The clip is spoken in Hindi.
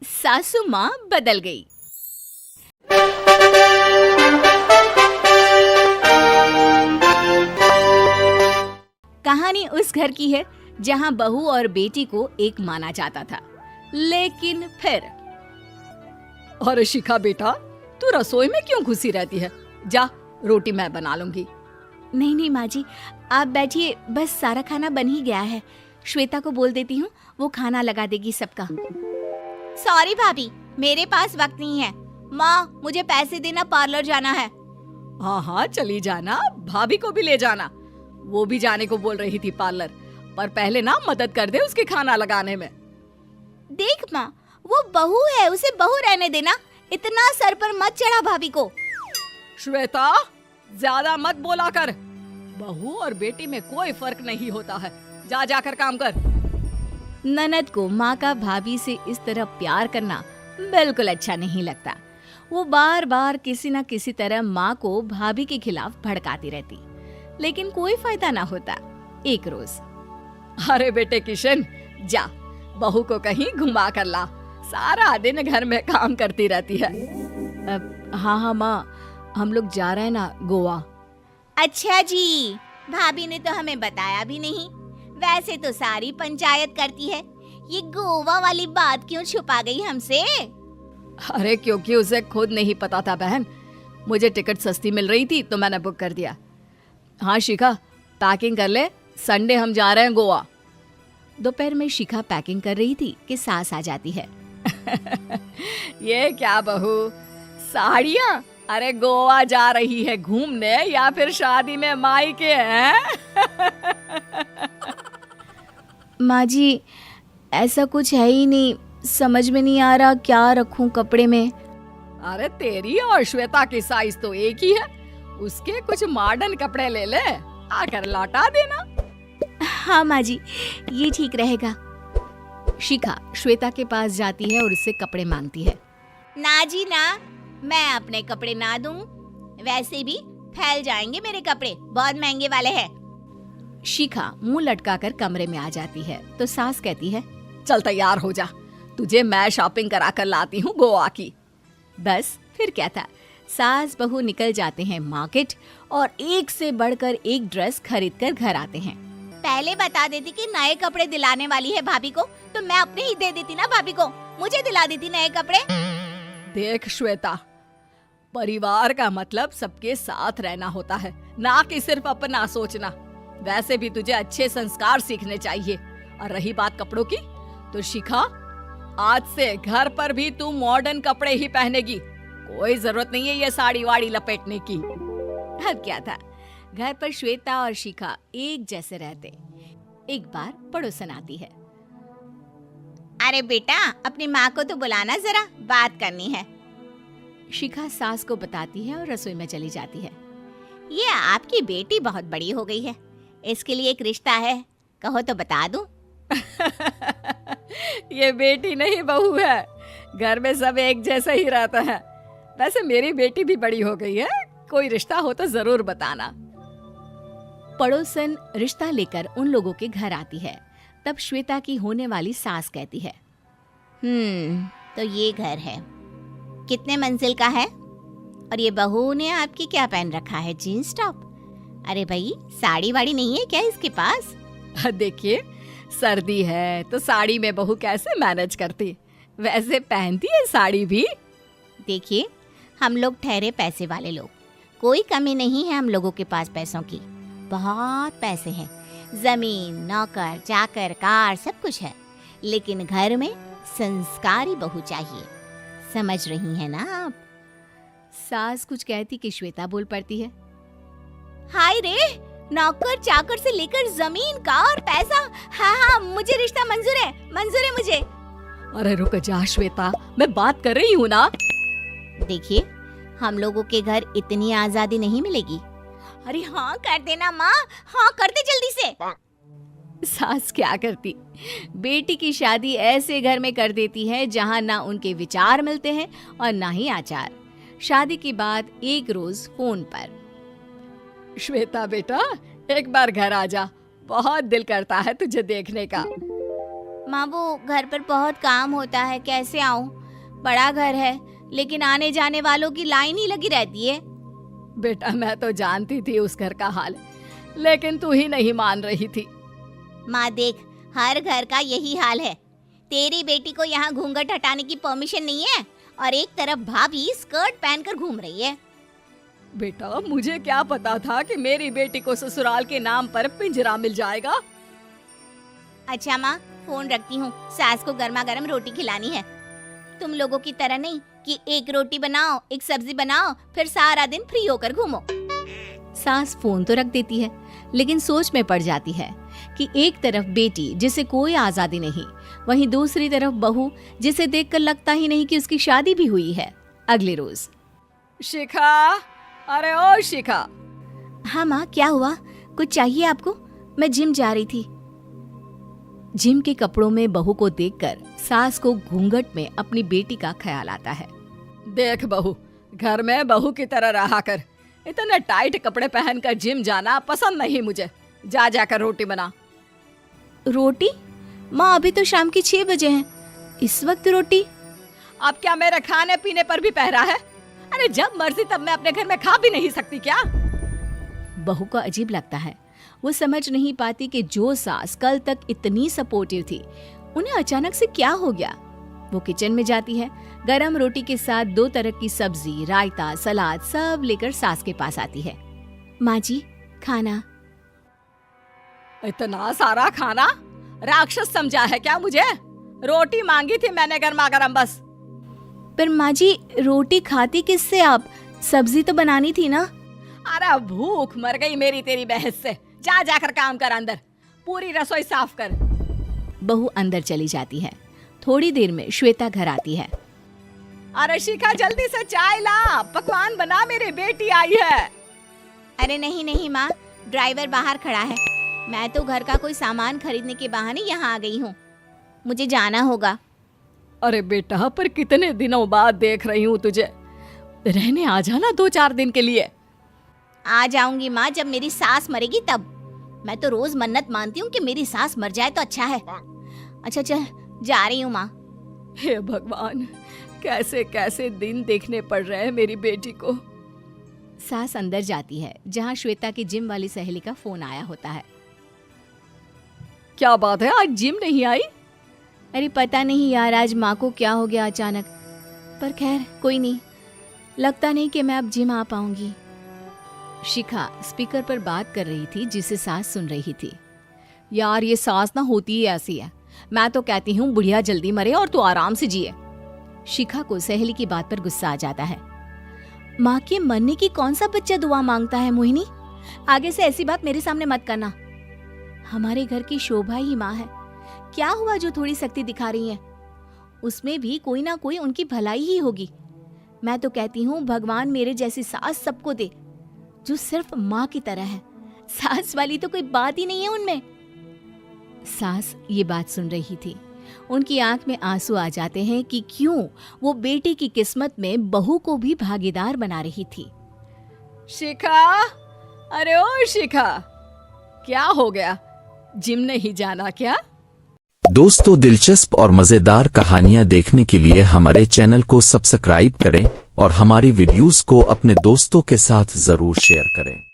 सासू माँ बदल गई। कहानी उस घर की है जहाँ बहू और बेटी को एक माना जाता था, लेकिन फिर अरे शिखा बेटा, तू रसोई में क्यों घुसी रहती है? जा, रोटी मैं बना लूंगी। नहीं नहीं माँ जी, आप बैठिए, बस सारा खाना बन ही गया है। श्वेता को बोल देती हूँ, वो खाना लगा देगी सबका। सॉरी भाभी, मेरे पास वक्त नहीं है। माँ, मुझे पैसे देना, पार्लर जाना है। हाँ हाँ चली जाना, भाभी को भी ले जाना। वो भी जाने को बोल रही थी पार्लर, पर पहले ना मदद कर दे उसके खाना लगाने में। देख माँ, वो बहू है, उसे बहू रहने देना, इतना सर पर मत चढ़ा भाभी को। श्वेता, ज्यादा मत बोला कर। बहू और बेटी में कोई फर्क नहीं होता है। जा जाकर काम कर। ननद को माँ का भाभी से इस तरह प्यार करना बिल्कुल अच्छा नहीं लगता। वो बार बार किसी न किसी तरह माँ को भाभी के खिलाफ भड़काती रहती, लेकिन कोई फायदा ना होता। एक रोज, अरे बेटे किशन, जा बहू को कहीं घुमा कर ला, सारा दिन घर में काम करती रहती है। हाँ हाँ माँ, हम लोग जा रहे हैं ना गोवा। अच्छा जी, भाभी ने तो हमें बताया भी नहीं। वैसे तो सारी पंचायत करती है, ये गोवा वाली बात क्यों छुपा गई हमसे? अरे क्योंकि उसे खुद नहीं पता था बहन। मुझे टिकट सस्ती मिल रही थी तो मैंने बुक कर दिया। हाँ शिखा, पैकिंग कर ले, संडे हम जा रहे हैं गोवा। दोपहर में शिखा पैकिंग कर रही थी कि सास आ जाती है। ये क्या बहू, साड़ियाँ? अरे गोवा जा रही है घूमने या फिर शादी में मायके हैं? माँ जी, ऐसा कुछ है ही नहीं, समझ में नहीं आ रहा क्या रखूं कपड़े में। अरे तेरी और श्वेता की साइज तो एक ही है, उसके कुछ मॉडर्न कपड़े ले ले, आकर लौटा देना। हाँ माँ जी, ये ठीक रहेगा। शिखा श्वेता के पास जाती है और उससे कपड़े मांगती है। ना जी ना, मैं अपने कपड़े ना दूं, वैसे भी फैल जाएंगे मेरे कपड़े, बहुत महंगे वाले हैं। शिखा मुंह लटकाकर कमरे में आ जाती है तो सास कहती है, चल तैयार हो जा, तुझे मैं शॉपिंग करा कर लाती हूँ गोवा की। बस फिर क्या था, सास बहू निकल जाते हैं मार्केट और एक से बढ़कर एक ड्रेस खरीद कर घर आते हैं। पहले बता देती कि नए कपड़े दिलाने वाली है भाभी को, तो मैं अपने ही दे देती ना भाभी को, मुझे दिला देती नए कपड़े। देख श्वेता, परिवार का मतलब सबके साथ रहना होता है, ना कि सिर्फ अपना सोचना। वैसे भी तुझे अच्छे संस्कार सीखने चाहिए। और रही बात कपड़ों की, तो शिखा, आज से घर पर भी तू मॉडर्न कपड़े ही पहनेगी। कोई जरूरत नहीं है ये साड़ी वाड़ी लपेटने की। अब क्या था, घर पर श्वेता और शिखा एक जैसे रहते। एक बार पड़ोसन आती है। अरे बेटा, अपनी माँ को तो बुलाना जरा, बात करनी है। शिखा सास को बताती है और रसोई में चली जाती है। ये आपकी बेटी बहुत बड़ी हो गई है, इसके लिए एक रिश्ता है, कहो तो बता दूं। ये बेटी नहीं बहू है, घर में सब एक जैसा ही रहता है। वैसे मेरी बेटी भी बड़ी हो गई है, कोई रिश्ता हो तो जरूर बताना। पड़ोसन रिश्ता लेकर उन लोगों के घर आती है। तब श्वेता की होने वाली सास कहती है, तो ये घर है, कितने मंजिल का है? और ये बहू ने आपकी क्या पहन रखा है, जीन्स टॉप? अरे भाई, साड़ी वाड़ी नहीं है क्या इसके पास? देखिए, सर्दी है तो साड़ी में बहू कैसे मैनेज करती, वैसे पहनती है साड़ी भी। देखिए, हम लोग ठहरे पैसे वाले लोग, कोई कमी नहीं है हम लोगों के पास पैसों की, बहुत पैसे हैं, जमीन, नौकर चाकर, कार, सब कुछ है, लेकिन घर में संस्कारी बहू चाहिए, समझ रही हैं ना आप? सास कुछ कहती कि श्वेता बोल पड़ती है, हाय रे, नौकर चाकर से लेकर जमीन, कार, पैसा, हाँ हाँ मुझे रिश्ता मंजूर है मुझे। अरे रुक जा श्वेता, मैं बात कर रही हूँ ना। देखिए, हम लोगों के घर इतनी आजादी नहीं मिलेगी। अरे हाँ कर देना माँ, हाँ कर दे जल्दी से। सास क्या करती, बेटी की शादी ऐसे घर में कर देती है जहाँ ना उनके विचार मिलते हैं और ना ही आचार। शादी के बाद एक रोज फोन पर, श्वेता बेटा, एक बार घर आ जा, बहुत दिल करता है तुझे देखने का। माँ वो घर पर बहुत काम होता है, कैसे आऊँ? बड़ा घर है लेकिन आने जाने वालों की लाइन ही लगी रहती है। बेटा मैं तो जानती थी उस घर का हाल, लेकिन तू ही नहीं मान रही थी। माँ देख, हर घर का यही हाल है। तेरी बेटी को यहाँ घूंघट हटाने की परमिशन नहीं है और एक तरफ भाभी स्कर्ट पहनकर घूम रही है। बेटा मुझे क्या पता था कि मेरी बेटी को ससुराल के नाम पर पिंजरा मिल जाएगा। अच्छा माँ, फोन रखती हूँ, सास को गर्मा गर्म रोटी खिलानी है। तुम लोगों की तरह नहीं कि एक रोटी बनाओ, एक सब्जी बनाओ, फिर सारा दिन फ्री होकर घूमो। सास फोन तो रख देती है, लेकिन सोच में पड़ जाती है कि एक तरफ बेटी जिसे कोई आजादी नहीं, वहीं दूसरी तरफ बहू जिसे देखकर लगता ही नहीं कि उसकी शादी भी हुई है। अगले रोज। शिखा, अरे ओ शिखा। हाँ माँ, क्या हुआ? कुछ चाहिए आपको? मैं जिम जा रही थी। जिम के कपड़ों में बहू को देखकर सास को घूंघट में अपनी बेटी का ख्याल आता है। देख बहू, घर में बहू की तरह रहा कर। इतने टाइट कपड़े पहनकर जिम जाना पसंद नहीं मुझे। जा जाकर रोटी बना। रोटी? माँ अभी तो शाम के 6 बजे हैं, इस वक्त रोटी? अब क्या मेरे खाने पीने पर भी पहरा है? अरे जब मर्जी तब मैं अपने घर में खा भी नहीं सकती क्या? बहू को अजीब लगता है। वो समझ नहीं पाती कि जो सास कल तक इतनी सपोर्टिव थी, उन्हें अचानक से क्या हो गया। वो किचन में जाती है, गरम रोटी के साथ 2 तरह की सब्जी, रायता, सलाद सब लेकर सास के पास आती है। माँ जी, खाना। इतना सारा खाना? राक्षस समझा है क्या मुझे? रोटी मांगी थी मैंने गर्मा गर्म बस। पर माँ जी, रोटी खाती किससे आप? सब्जी तो बनानी थी ना। अरे भूख मर गई मेरी तेरी बहस से। जा जाकर काम कर, अंदर पूरी रसोई साफ कर। बहू अंदर चली जाती है। थोड़ी देर में श्वेता घर आती है। अरे शिखा जल्दी से चाय ला, पकवान बना, मेरी बेटी आई है। अरे नहीं नहीं माँ, ड्राइवर बाहर खड़ा है। मैं तो घर का कोई सामान खरीदने के बहाने यहाँ आ गई हूँ, मुझे जाना होगा। अरे बेटा, पर कितने दिनों बाद देख रही हूँ तुझे, रहने आ जाना 2-4 दिन के लिए। आ जाऊंगी माँ, जब मेरी सास मरेगी तब। मैं तो रोज मन्नत मानती हूँ कि मेरी सास मर जाए तो अच्छा है। अच्छा चल, जा रही हूँ माँ। हे भगवान, कैसे कैसे दिन देखने पड़ रहे हैं मेरी बेटी को। सास अंदर जाती है, जहाँ श्वेता की जिम वाली सहेली का फोन आया होता है। क्या बात है, आज जिम नहीं आई? अरे पता नहीं यार, आज माँ को क्या हो गया अचानक। पर खैर कोई नहीं, लगता नहीं कि मैं अब जिम आ पाऊंगी। शिखा स्पीकर पर बात कर रही थी, जिसे सास सुन रही थी। यार ये सास ना होती ही ऐसी है। मैं तो कहती हूँ बुढ़िया जल्दी मरे और तू आराम से जिए। शिखा को सहेली की बात पर गुस्सा आ जाता है। माँ के मरने की कौन सा बच्चा दुआ मांगता है मोहिनी? आगे से ऐसी बात मेरे सामने मत करना। हमारे घर की शोभा ही माँ है। क्या हुआ जो थोड़ी सख्ती दिखा रही है? उसमें भी कोई ना कोई उनकी भलाई ही होगी। मैं तो कहती हूँ भगवान मेरे जैसी सास सबको दे, जो सिर्फ माँ की तरह है। सास वाली तो कोई बात ही नहीं है उनमें। सास ये बात सुन रही थी। उनकी आंख में आंसू आ जाते हैं कि क्यों वो बेटी की किस्मत में बहू को भी भागीदार बना रही थी। शिखा, अरे ओ शिखा, क्या हो गया? जिम नहीं जाना क्या? दोस्तों, दिलचस्प और मजेदार कहानियां देखने के लिए हमारे चैनल को सब्सक्राइब करें और हमारी वीडियोस को अपने दोस्तों के साथ जरूर शेयर करें।